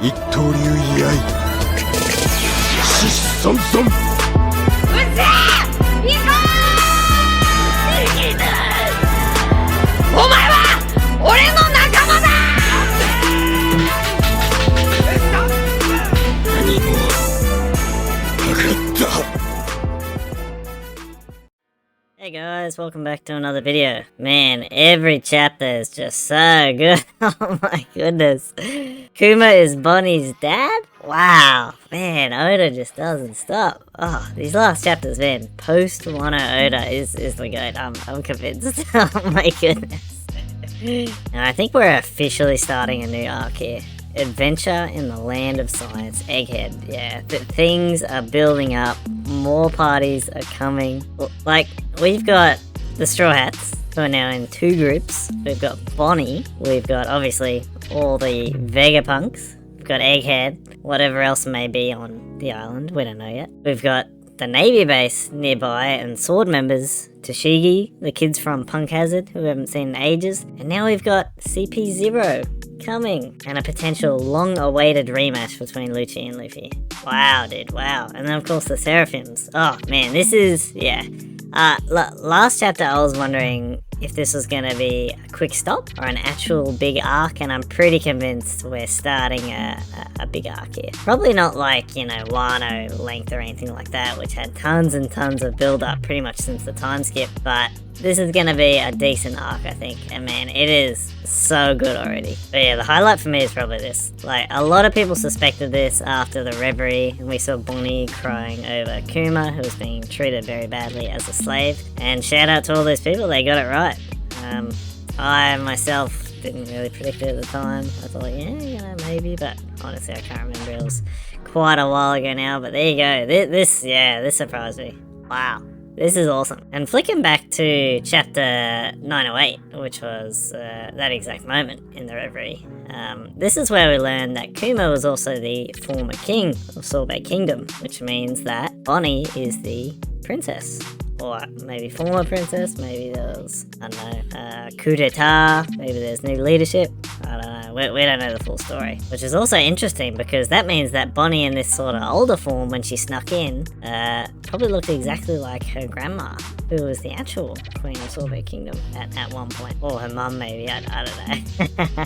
一刀流居合獅子孫孫うっせえ行こうお前は俺の仲間だ何も分かった Hey guys, welcome back to another video. Man, every chapter is just so good. Oh my goodness. Kuma is Bonnie's dad? Wow. Man, Oda just doesn't stop. Oh, these last chapters, man. Post Wano Oda is the goat. I'm convinced. Oh my goodness. And I think we're officially starting a new arc here. Adventure in the Land of Science, Egghead. Yeah, things are building up. More parties are coming. Like, we've got the Straw Hats, who are now in two groups. We've got Bonnie. We've got, obviously, all the Vegapunks. We've got Egghead. Whatever else may be on the island. We don't know yet. We've got the Navy base nearby and Sword members. Tashigi, the kids from Punk Hazard, who we haven't seen in ages. And now we've got CP0 coming, and a potential long-awaited rematch between Lucci and Luffy. Wow, dude, wow. And then, of course, the Seraphims. Oh, man, this is, yeah. Last chapter, I was wondering if this was going to be a quick stop or an actual big arc, and I'm pretty convinced we're starting a big arc here. Probably not like, you know, Wano length or anything like that, which had tons and tons of build-up pretty much since the time skip, but this is going to be a decent arc, I think, and man, it is so good already. But yeah, the highlight for me is probably this. Like, a lot of people suspected this after the Reverie, and we saw Bonnie crying over Kuma, who was being treated very badly as a slave, and shout out to all those people, they got it right. I myself didn't really predict it at the time. I thought, yeah, you know, maybe, but honestly, I can't remember. It was quite a while ago now, but there you go. This surprised me. Wow. This is awesome. And flicking back to chapter 908, which was that exact moment in the Reverie, this is where we learned that Kuma was also the former king of Sorbet Kingdom, which means that Bonnie is the princess. Or maybe former princess, maybe there was, I don't know, coup d'etat, maybe there's new leadership, I don't know, we don't know the full story. Which is also interesting because that means that Bonnie in this sort of older form when she snuck in, probably looked exactly like her grandma, who was the actual queen of Sorbet Kingdom at one point. Or her mum maybe, I don't know.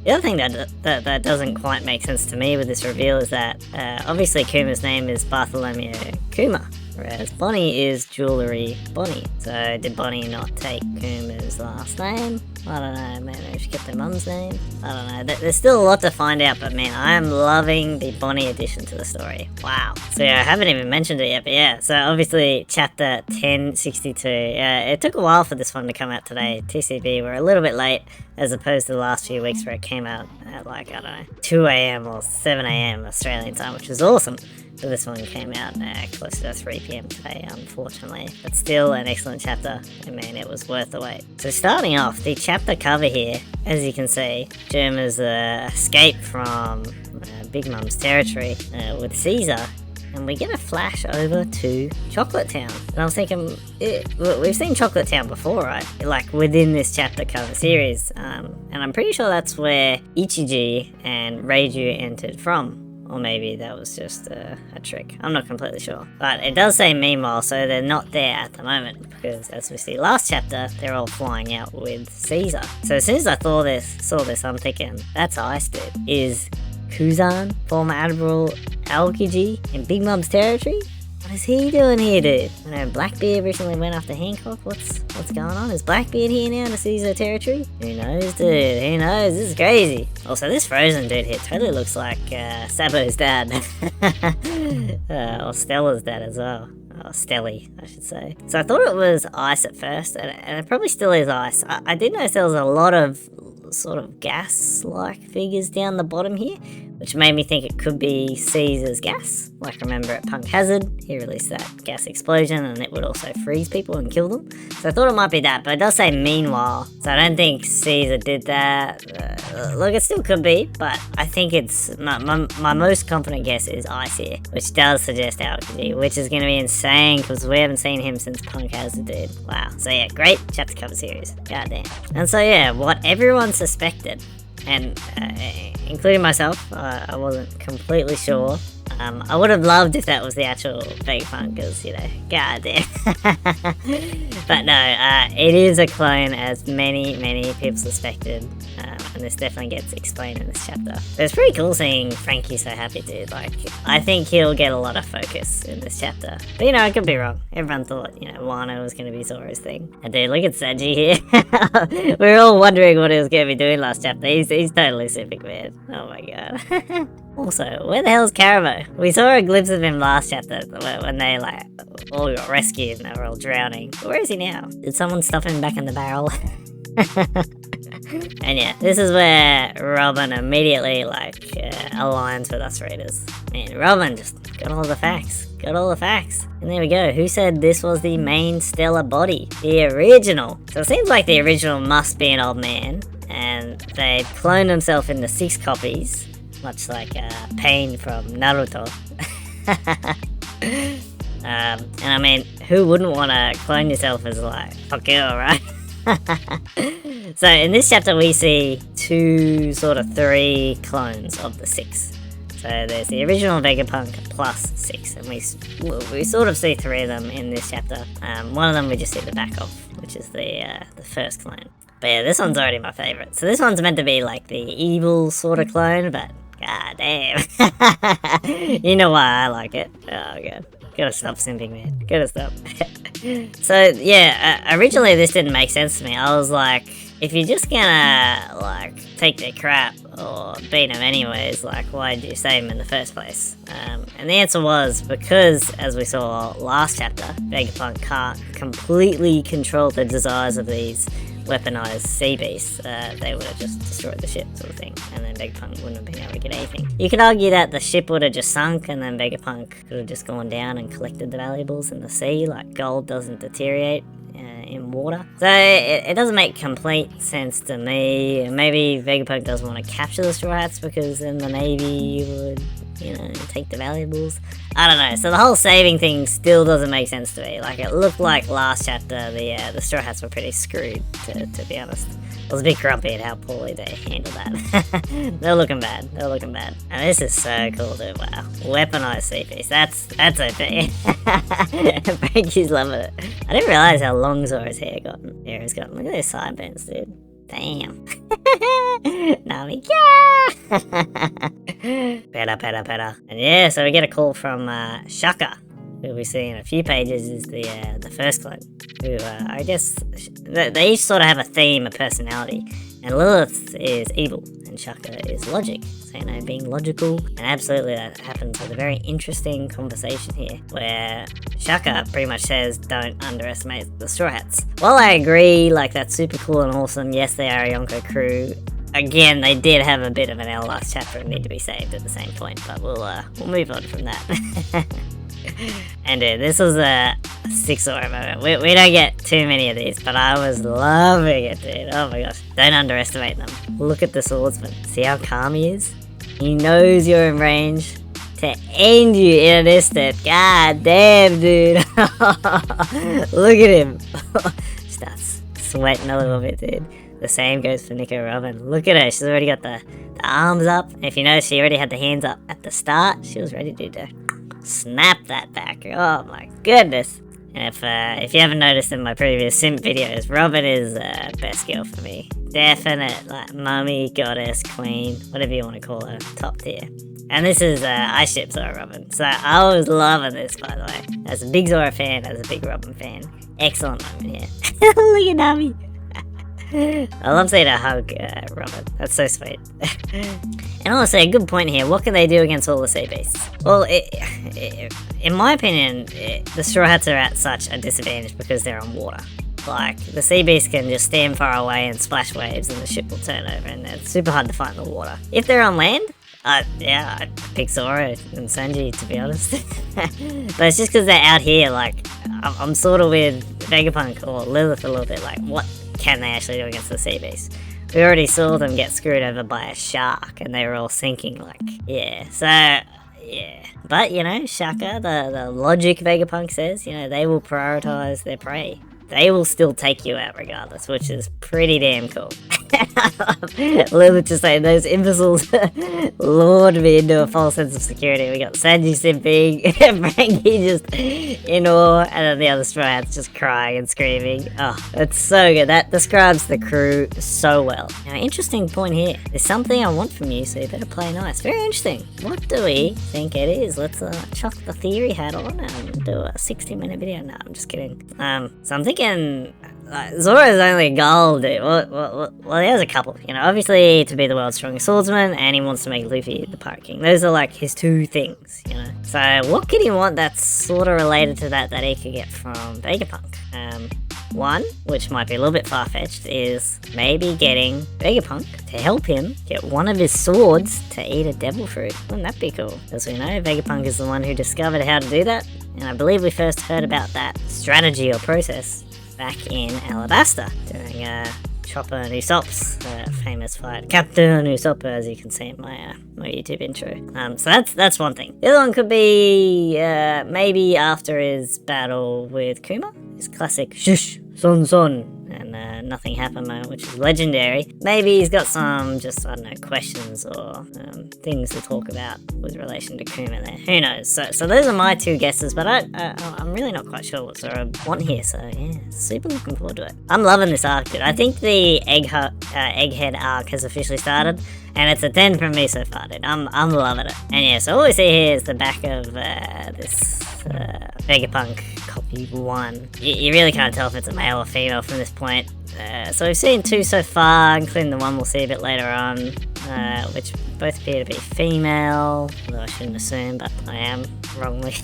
The other thing that doesn't quite make sense to me with this reveal is that, obviously Kuma's name is Bartholomew Kuma, whereas Bonnie is Jewellery Bonnie. So did Bonnie not take Kuma's last name? I don't know, maybe she kept her mum's name? I don't know, there's still a lot to find out, but man, I am loving the Bonnie addition to the story. Wow. So yeah, I haven't even mentioned it yet, but yeah, so obviously chapter 1062, it took a while for this one to come out today. TCB, we're a little bit late as opposed to the last few weeks where it came out at like, I don't know, 2 a.m. or 7 a.m. Australian time, which was awesome. So this one came out close to 3 p.m. today, unfortunately. But still an excellent chapter, and man, it was worth the wait. So starting off, the chapter cover here, as you can see, Germa's escape from Big Mum's territory with Caesar, and we get a flash over to Chocolate Town. And I was thinking, we've seen Chocolate Town before, right? Like within this chapter cover series, and I'm pretty sure that's where Ichiji and Reiju entered from. Or maybe that was just a trick. I'm not completely sure. But it does say meanwhile, so they're not there at the moment. Because as we see last chapter, they're all flying out with Caesar. So as soon as I saw this, I'm thinking, that's Ice Dude. Is Kuzan, former Admiral Aokiji, in Big Mom's territory? What is he doing here, dude? I know Blackbeard recently went after Hancock. What's going on? Is Blackbeard here now to Caesar territory? Who knows, dude? Who knows? This is crazy. Also, this frozen dude here totally looks like Sabo's dad. Or Stella's dad as well. Or Stelly, I should say. So I thought it was ice at first, and it probably still is ice. I did notice there was a lot of sort of gas-like figures down the bottom here, which made me think it could be Caesar's gas. Like, remember at Punk Hazard, he released that gas explosion and it would also freeze people and kill them. So I thought it might be that, but it does say meanwhile, so I don't think Caesar did that. Look, it still could be, but I think it's, my most confident guess is Ice here, which does suggest Aokiji, which is going to be insane because we haven't seen him since Punk Hazard did. Wow. So yeah, great chapter cover series. Goddamn. And so yeah, what everyone suspected and including myself, I wasn't completely sure. I would have loved if that was the actual Vegapunk, because, you know, goddamn. But no, it is a clone, as many people suspected, and this definitely gets explained in this chapter. But it's pretty cool seeing Frankie so happy, dude. Like, I think he'll get a lot of focus in this chapter. But, you know, I could be wrong. Everyone thought, you know, Wano was going to be Zoro's thing. And dude, look at Sanji here. We were all wondering what he was going to be doing last chapter. He's totally sipping, man. Oh my god. Also, where the hell's Karamo? We saw a glimpse of him last chapter when they, like, all got rescued and they were all drowning. But where is he now? Did someone stuff him back in the barrel? And yeah, this is where Robin immediately, like, aligns with us readers. Man, Robin just got all the facts. Got all the facts. And there we go. Who said this was the main stellar body? The original. So it seems like the original must be an old man. And they cloned themselves into 6 copies. Much like Pain from Naruto. And I mean, who wouldn't want to clone yourself as, like, Hokage, right? So in this chapter we see 3 clones of the 6. So there's the original Vegapunk plus 6, and we sort of see 3 of them in this chapter. One of them we just see the back of, which is the first clone. But yeah, this one's already my favourite. So this one's meant to be like the evil sort of clone, but god damn. You know why I like it. Oh god. Gotta stop simping, man. Gotta stop. So yeah, originally this didn't make sense to me. I was like, if you're just gonna, like, take their crap or beat them anyways, like, why did you save them in the first place? And the answer was because, as we saw last chapter, Vegapunk can't completely control the desires of these weaponized sea beasts. They would have just destroyed the ship, sort of thing, and then Vegapunk wouldn't have been able to get anything. You could argue that the ship would have just sunk, and then Vegapunk could have just gone down and collected the valuables in the sea. Like, gold doesn't deteriorate in water. So it doesn't make complete sense to me. Maybe Vegapunk doesn't want to capture the Straw Hats because then the Navy would, you know, take the valuables. I don't know. So the whole saving thing still doesn't make sense to me. Like, it looked like last chapter the Straw Hats were pretty screwed, to be honest. I was a bit grumpy at how poorly they handled that. They're looking bad. They're looking bad. And this is so cool, dude. Wow. Weaponized sea beast. That's OP. Frankie's loving it. I didn't realize how long Zoro's hair has gotten. Look at those sideburns, dude. Damn. Nami. Better. And yeah, so we get a call from Shaka, who we see in a few pages is the first clone, who I guess they each sort of have a theme, a personality. And Lilith is evil, and Shaka is logic. So, you know, being logical. And absolutely that happens with a very interesting conversation here, where Shaka pretty much says, don't underestimate the Straw Hats. While I agree, like, that's super cool and awesome, yes, they are a Yonko crew, again, they did have a bit of an L last chapter and need to be saved at the same point, but we'll move on from that. And dude, this was a 6 Zoro moment. We don't get too many of these, but I was loving it, dude. Oh my gosh. Don't underestimate them. Look at the swordsman. See how calm he is? He knows you're in range to end you in an instant. God damn, dude. Look at him. Starts sweating a little bit, dude. The same goes for Nico Robin. Look at her. She's already got the arms up. And if you notice, she already had the hands up at the start. She was ready to snap that back. Oh my goodness. And if you haven't noticed in my previous simp videos, Robin is best girl for me. Definite, like, mummy, goddess, queen, whatever you want to call her, top tier. And this is, I ship Zoro Robin. So I was loving this, by the way. As a big Zoro fan, as a big Robin fan. Excellent moment here. Look at Nami. I love seeing her hug Robin. That's so sweet. And honestly, a good point here. What can they do against all the sea beasts? Well, in my opinion, the Straw Hats are at such a disadvantage because they're on water. Like, the sea beasts can just stand far away and splash waves and the ship will turn over, and it's super hard to fight in the water. If they're on land, yeah, I'd pick Zoro and Sanji, to be honest. But it's just because they're out here, like, I'm sort of with Vegapunk or Lilith a little bit, like, what can they actually do against the sea beast? We already saw them get screwed over by a shark and they were all sinking, like, yeah. So, yeah. But, you know, Shaka, the logic Vegapunk says, you know, they will prioritize their prey. They will still take you out regardless, which is pretty damn cool. Lilith just saying those imbeciles lured me into a false sense of security. We got Sanji simping, Frankie just in awe, and then the other Strats just crying and screaming. Oh, that's so good. That describes the crew so well. Now, interesting point here. There's something I want from you, so you better play nice. Very interesting. What do we think it is? Let's chuck the theory hat on and do a 60-minute video. No, I'm just kidding. So I'm thinking Zoro's only a goal, dude. Well, he has a couple. You know, obviously to be the world's strongest swordsman, and he wants to make Luffy the Pirate King. Those are like his two things, you know. So what could he want that's sort of related to that he could get from Vegapunk? One, which might be a little bit far-fetched, is maybe getting Vegapunk to help him get one of his swords to eat a devil fruit. Wouldn't that be cool? As we know, Vegapunk is the one who discovered how to do that, and I believe we first heard about that strategy or process back in Alabasta during Chopper and Usopp's famous fight. Captain Usopp, as you can see in my YouTube intro. So that's one thing. The other one could be maybe after his battle with Kuma, his classic shush, son, and nothing happened moment, which is legendary. Maybe he's got some just, I don't know, questions or things to talk about with relation to Kuma there. Who knows? So those are my two guesses, but I'm really not quite sure what Zoro want here, so yeah, super looking forward to it. I'm loving this arc, dude. I think the Egghead arc has officially started, and it's a 10 from me so far, dude. I'm loving it. And yeah, so all we see here is the back of this Vegapunk copy 1. You really can't tell if it's a male or female from this point. So we've seen 2 so far, including the one we'll see a bit later on, which both appear to be female, although I shouldn't assume, but I am wrongly.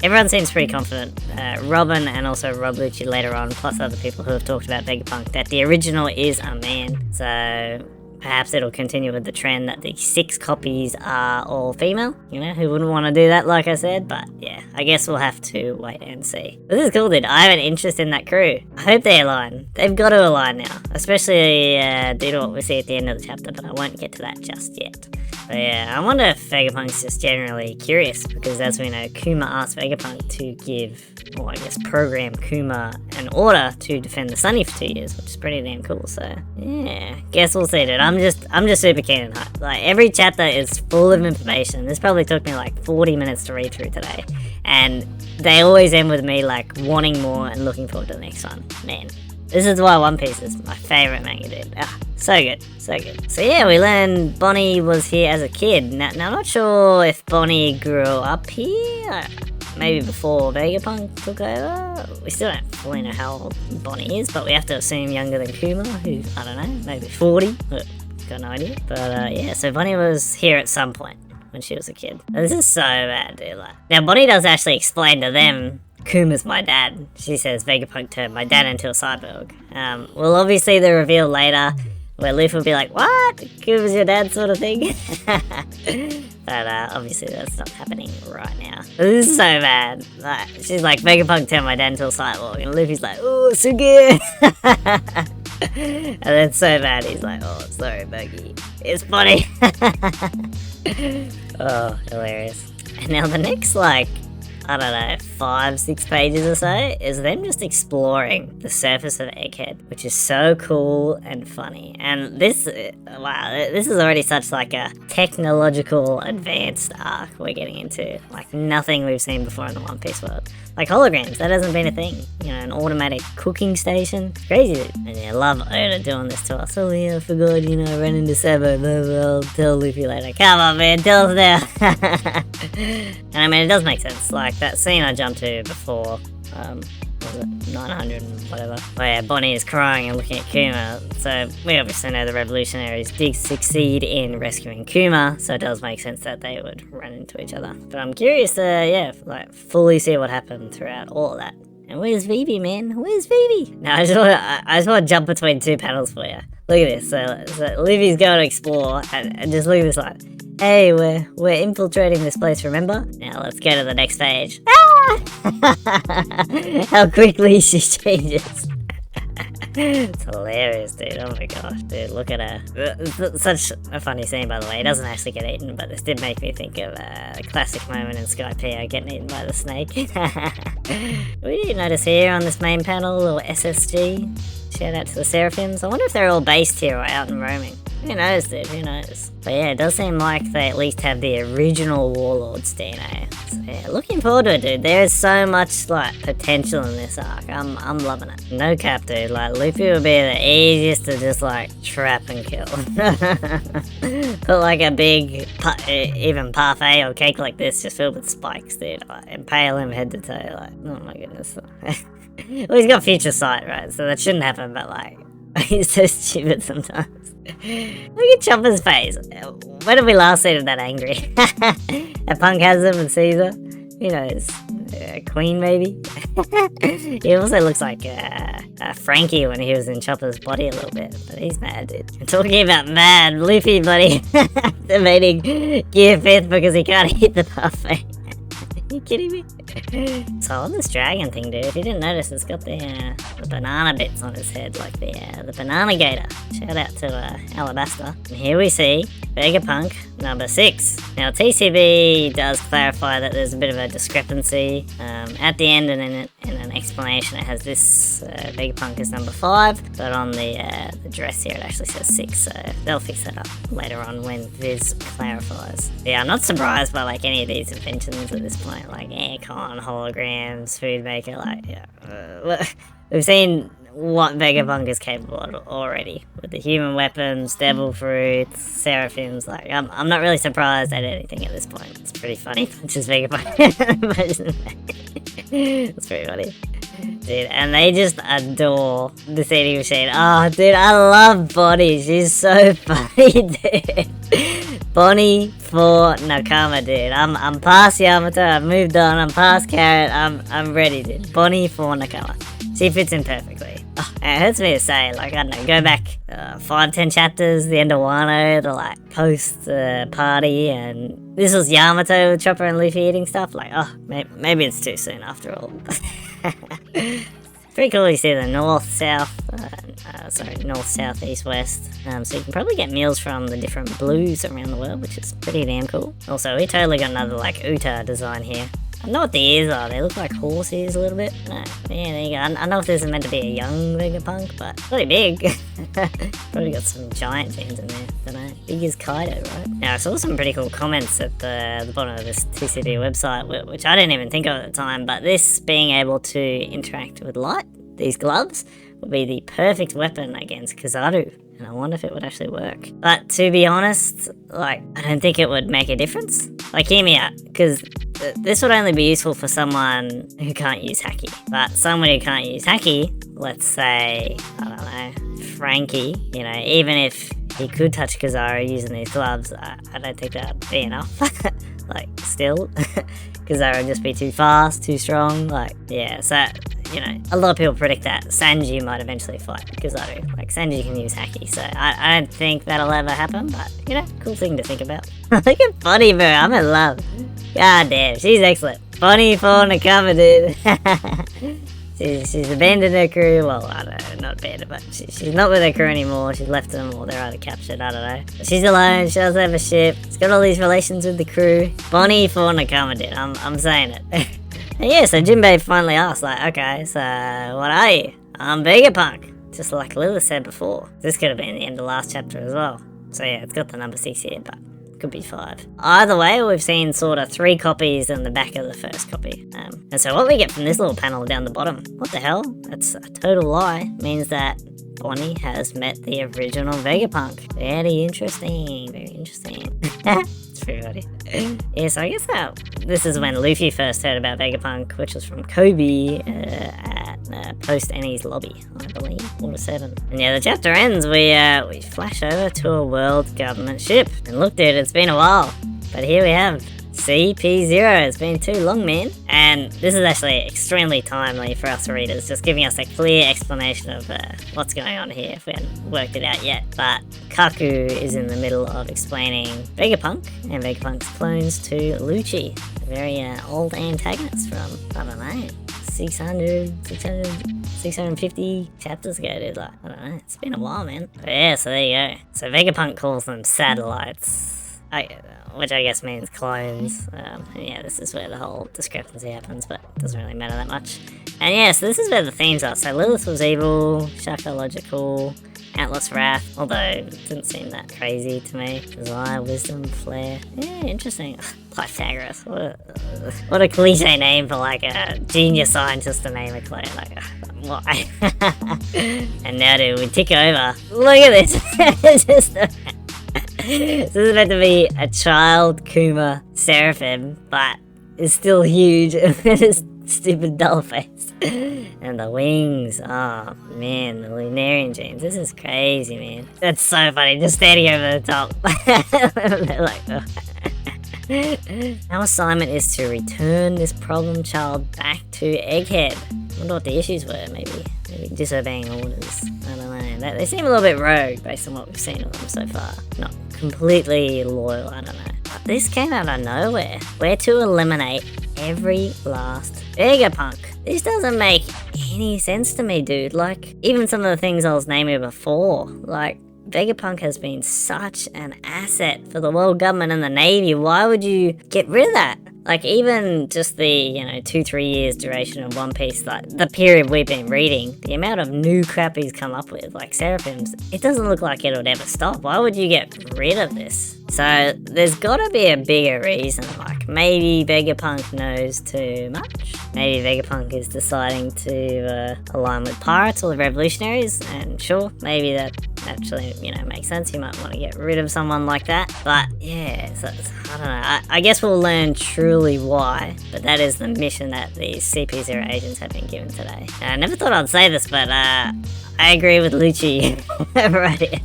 Everyone seems pretty confident, Robin and also Rob Lucci later on, plus other people who have talked about Vegapunk, that the original is a man. So perhaps it'll continue with the trend that the 6 copies are all female. You know, who wouldn't want to do that, like I said? But yeah, I guess we'll have to wait and see. But this is cool, dude. I have an interest in that crew. I hope they align. They've got to align now, especially due to what we see at the end of the chapter, but I won't get to that just yet. But yeah, I wonder if Vegapunk's just generally curious, because as we know, Kuma asked Vegapunk to give, or I guess program Kuma an order to defend the Sunny for 2 years, which is pretty damn cool. So yeah, guess we'll see, dude. I'm just super keen and hyped. Like, every chapter is full of information. This probably took me like 40 minutes to read through today, and they always end with me like wanting more and looking forward to the next one. Man, this is why One Piece is my favorite manga, dude. So good, so good. So yeah, we learned Bonnie was here as a kid. Now I'm not sure if Bonnie grew up here. Maybe before Vegapunk took over. We still don't fully know how old Bonnie is, but we have to assume younger than Kuma, who, I don't know, maybe 40. Got no idea. But yeah, so Bonnie was here at some point when she was a kid. This is so bad, dude. Like, now Bonnie does actually explain to them, Kuma's my dad. She says Vegapunk turned my dad into a cyborg. We'll obviously the reveal later, where Luffy will be like, what? Kuma's your dad, sort of thing. But obviously that's not happening right now. This is so bad. Like, she's like, Vegapunk turned my dad into a cyborg, and Luffy's like, oh, so good. And then so bad, he's like, oh, sorry, Buggy. It's funny. Oh, hilarious. And now the next, like, I don't know, 5-6 pages or so, is them just exploring the surface of Egghead, which is so cool and funny. And this, wow, this is already such like a technological advanced arc we're getting into. Like nothing we've seen before in the One Piece world. Like holograms, that hasn't been a thing. You know, an automatic cooking station. It's crazy, dude. And yeah, I love Oda doing this to us. Oh yeah, I forgot, you know, I ran into Sabo, blah, blah, I'll tell Luffy later. Come on, man, tell us now. And I mean, it does make sense. Like that scene I jumped to before, was it 900 and whatever, where Bonnie is crying and looking at Kuma. So we obviously know the revolutionaries did succeed in rescuing Kuma, so it does make sense that they would run into each other. But I'm curious to, yeah, like fully see what happened throughout all of that. And where's Vivi, man? Where's Vivi? Now I just want to jump between 2 panels for you. Look at this. So Luffy's going to explore, and just look at this line. Hey, we're infiltrating this place, remember? Now let's go to the next page. Ah! How quickly she changes. It's hilarious, dude. Oh my gosh, dude. Look at her. It's such a funny scene, by the way. It doesn't actually get eaten, but this did make me think of a classic moment in Skypiea getting eaten by the snake. We did notice here on this main panel, little SSG. Shout out to the Seraphims. I wonder if they're all based here or out and roaming. Who knows, dude? Who knows? But yeah, it does seem like they at least have the original Warlord's DNA. So yeah, looking forward to it, dude. There is so much, like, potential in this arc. I'm loving it. No cap, dude. Like, Luffy would be the easiest to just, like, trap and kill. Put, like, a big, even parfait or cake like this just filled with spikes, dude. Like, impale him head to toe. Like, oh my goodness. Well, he's got future sight, right? So that shouldn't happen, but, like, he's so stupid sometimes. Look at Chopper's face. When did we last see him that angry? A Punk has him and Caesar. Who knows? Queen, maybe? He also looks like Frankie when he was in Chopper's body a little bit. But he's mad, dude. I'm talking about mad. Luffy, buddy. Activating Gear 5th because he can't hit the parfait. Are you kidding me? So on this dragon thing, dude, if you didn't notice, it's got the banana bits on his head, like the banana gator. Shout out to Alabasta. And here we see Vegapunk number 6. Now TCB does clarify that there's a bit of a discrepancy at the end, and in an explanation it has this Vegapunk is number 5, but on the dress here it actually says 6. So they'll fix that up later on when Viz clarifies. Yeah, I'm not surprised by like any of these inventions at this point, like aircon, holograms, food maker. Like, yeah, we've seen what Vegapunk is capable of already with the human weapons, devil fruits, seraphims. Like, I'm not really surprised at anything at this point. It's pretty funny. Just Vegapunk. It's pretty funny, dude. And they just adore the eating machine. Oh, dude, I love Bonnie. She's so funny, dude. Bonnie for Nakama, dude. I'm past Yamato. I've moved on. I'm past Carrot. I'm ready, dude. Bonnie for Nakama. She fits in perfectly. Oh, it hurts me to say, like, I don't know, go back 5-10 chapters, the end of Wano, to like post party, and this was Yamato, Chopper and Luffy eating stuff. Like, oh, maybe it's too soon after all. Pretty cool. You see the north, south, north, south, east, west. So you can probably get meals from the different blues around the world, which is pretty damn cool. Also, we totally got another like Uta design here. I don't know what the ears are. They look like horse ears a little bit. No, yeah, there you go. I don't know if this is meant to be a young Vegapunk, but pretty big. Probably got some giant fans in there. Don't know. Big as Kaido, right? Now, I saw some pretty cool comments at the bottom of this TCB website, which I didn't even think of at the time, but this being able to interact with light, these gloves, would be the perfect weapon against Kizaru. And I wonder if it would actually work. But to be honest, like, I don't think it would make a difference. Like, hear me out, because this would only be useful for someone who can't use Haki. But someone who can't use Haki, let's say, I don't know, Frankie, you know, even if he could touch Kizaru using these gloves, I don't think that would be enough. Like, still, Kizaru would just be too fast, too strong, like, yeah, so, you know, a lot of people predict that Sanji might eventually fight Kizaru. Like, Sanji can use Haki, so I don't think that'll ever happen, but, you know, cool thing to think about. Look at Bonnie, bro, I'm in love. God damn, she's excellent. Bonnie for Nakama, dude. She's abandoned her crew. Well, I don't know, not abandoned, but she's not with her crew anymore. She's left them, or they're either captured, I don't know. But she's alone, she doesn't have a ship. She's got all these relations with the crew. Bonnie for Nakama, dude, I'm saying it. And yeah, so Jinbei finally asked, like, okay, so what are you? I'm Vegapunk. Just like Lilith said before. This could have been the end of the last chapter as well. So yeah, it's got the number 6 here, but could be 5. Either way, we've seen sort of 3 copies in the back of the first copy. And so what we get from this little panel down the bottom, what the hell? That's a total lie. Means that Bonnie has met the original Vegapunk. Very interesting, very interesting. It's pretty funny. Yeah, so I guess this is when Luffy first heard about Vegapunk, which was from Kobe at post Annie's lobby, I believe, Water 7. And yeah, the chapter ends, we flash over to a world government ship. And look, dude, it's been a while, but here we have CP0. It's been too long, man. And this is actually extremely timely for us readers, just giving us a clear explanation of what's going on here if we haven't worked it out yet. But Kaku is in the middle of explaining Vegapunk and Vegapunk's clones to Lucci, a very old antagonist from, I don't know, 650 chapters ago, dude. Like, I don't know, it's been a while, man. But yeah, so there you go. So Vegapunk calls them satellites, which I guess means clones. And yeah, this is where the whole discrepancy happens, but it doesn't really matter that much. And yeah, so this is where the themes are. So Lilith was evil, Shaka logical, Atlas wrath, although it didn't seem that crazy to me. Desire, wisdom, flair. Yeah, interesting. Pythagoras. What a cliche name for like a genius scientist to name a clone. Like, why? And now, dude, we tick over. Look at this. It's just this is meant to be a child Kuma Seraphim, but it's still huge with his stupid dull face. And the wings. Oh man, the Lunarian genes. This is crazy, man. That's so funny. Just standing over the top. They're like, oh. Our assignment is to return this problem child back to Egghead. I wonder what the issues were. Maybe disobeying orders. I don't know. They seem a little bit rogue based on what we've seen of them so far. Not completely loyal, I don't know. But this came out of nowhere. We're to eliminate every last Vegapunk. This doesn't make any sense to me, dude. Like, even some of the things I was naming before, like, Vegapunk has been such an asset for the world government and the Navy. Why would you get rid of that? Like, even just the, 2-3 years duration of One Piece, like, the period we've been reading, the amount of new crap he's come up with, like Seraphims, it doesn't look like it would ever stop. Why would you get rid of this? So, there's gotta be a bigger reason, like, maybe Vegapunk knows too much. Maybe Vegapunk is deciding to align with pirates or the revolutionaries, and sure, maybe that actually, makes sense. You might want to get rid of someone like that. But yeah, so, I don't know. I guess we'll learn truly why, but that is the mission that these CP0 agents have been given today. I never thought I'd say this, but I agree with Lucci right here.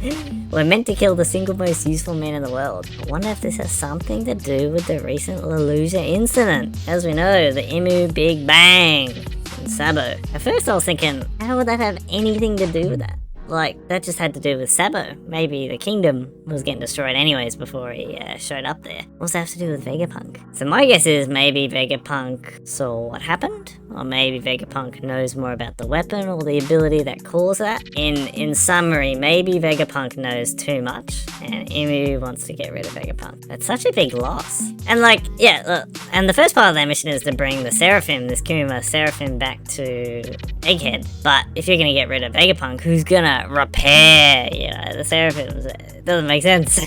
We're meant to kill the single most useful man in the world. I wonder if this has something to do with the recent Lelouja incident. As we know, the Imu Big Bang and Sabo. At first I was thinking, how would that have anything to do with that? Like, that just had to do with Sabo. Maybe the kingdom was getting destroyed anyways before he showed up there. What's that have to do with Vegapunk? So my guess is maybe Vegapunk saw what happened, or maybe Vegapunk knows more about the weapon or the ability that caused that. In summary, maybe Vegapunk knows too much, and Imu wants to get rid of Vegapunk. That's such a big loss. And like, yeah, look, and the first part of their mission is to bring the Seraphim, this Kuma Seraphim, back to Egghead. But if you're gonna get rid of Vegapunk, who's gonna repair, the Seraphims? It doesn't make sense. So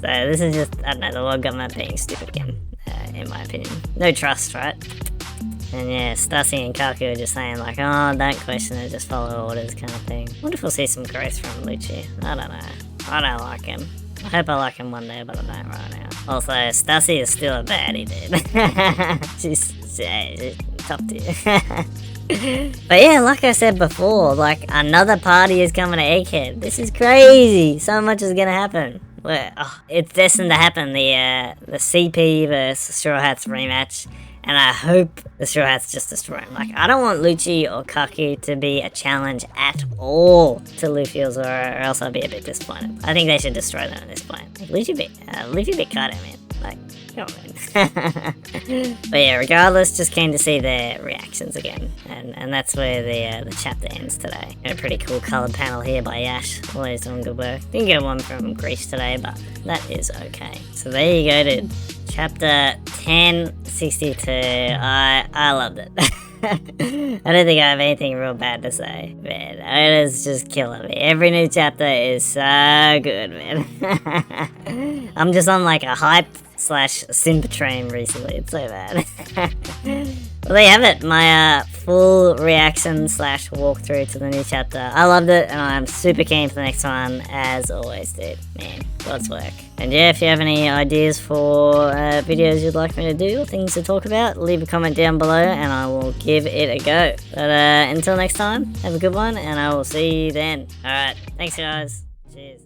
this is just, I don't know, the world government being stupid again, in my opinion. No trust, right? And yeah, Stussy and Kaku are just saying like, oh, don't question it, just follow orders kind of thing. I wonder if we'll see some growth from Lucci. I don't know. I don't like him. I hope I like him one day, but I don't right now. Also, Stussy is still a baddie, dude. she's top tier. But yeah, like I said before, like, another party is coming to Egghead. This is crazy. So much is gonna happen. It's destined to happen. The CP vs Straw Hats rematch. And I hope the Straw Hats just destroy him. Like, I don't want Lucci or Kaku to be a challenge at all to Luffy or Zoro, or else I'll be a bit disappointed. I think they should destroy them at this point. Like, Luffy bit Kaido, man. Like, come on, man. But yeah, regardless, just keen to see their reactions again. And that's where the chapter ends today. A pretty cool coloured panel here by Yash. Always doing good work. Didn't get one from Greece today, but that is okay. So there you go, dude. Chapter 1062. I loved it. I don't think I have anything real bad to say. Man, it is just killing me. Every new chapter is so good, man. I'm just on like a hype/simp train recently. It's so bad. Well, there you have it. My full reaction/walkthrough to the new chapter. I loved it, and I'm super keen for the next one, as always, dude. Man, God's work. And yeah, if you have any ideas for videos you'd like me to do or things to talk about, leave a comment down below and I will give it a go. But until next time, have a good one and I will see you then. Alright, thanks guys. Cheers.